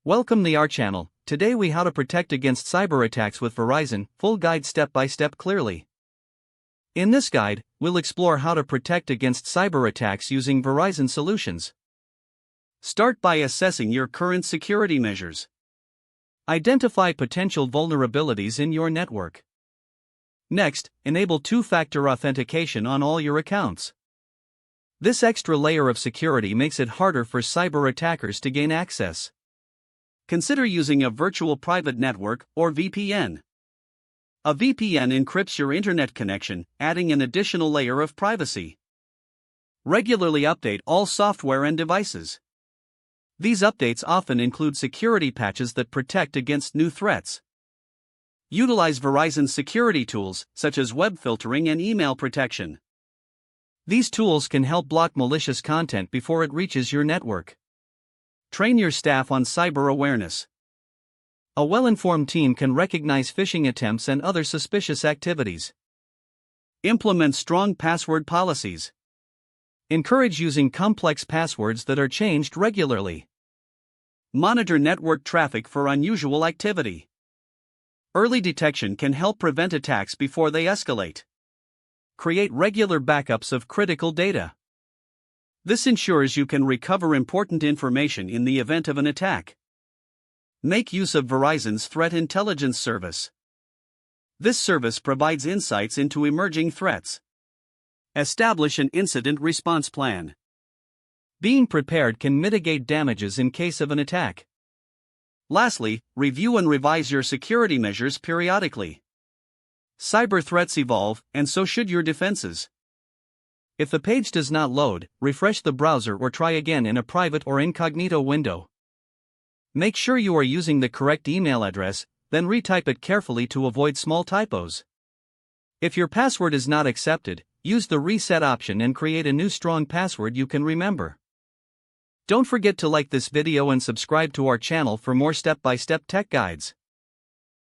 Welcome to our channel. Today we how to protect against cyber attacks with Verizon, full guide step by step clearly. In this guide, we'll explore how to protect against cyber attacks using Verizon solutions. Start by assessing your current security measures. Identify potential vulnerabilities in your network. Next, enable two-factor authentication on all your accounts. This extra layer of security makes it harder for cyber attackers to gain access. Consider using a virtual private network or VPN. A VPN encrypts your internet connection, adding an additional layer of privacy. Regularly update all software and devices. These updates often include security patches that protect against new threats. Utilize Verizon's security tools, such as web filtering and email protection. These tools can help block malicious content before it reaches your network. Train your staff on cyber awareness. A well-informed team can recognize phishing attempts and other suspicious activities. Implement strong password policies. Encourage using complex passwords that are changed regularly. Monitor network traffic for unusual activity. Early detection can help prevent attacks before they escalate. Create regular backups of critical data. This ensures you can recover important information in the event of an attack. Make use of Verizon's Threat Intelligence Service. This service provides insights into emerging threats. Establish an incident response plan. Being prepared can mitigate damages in case of an attack. Lastly, review and revise your security measures periodically. Cyber threats evolve, and so should your defenses. If the page does not load, refresh the browser or try again in a private or incognito window. Make sure you are using the correct email address, then retype it carefully to avoid small typos. If your password is not accepted, use the reset option and create a new strong password you can remember. Don't forget to like this video and subscribe to our channel for more step-by-step tech guides.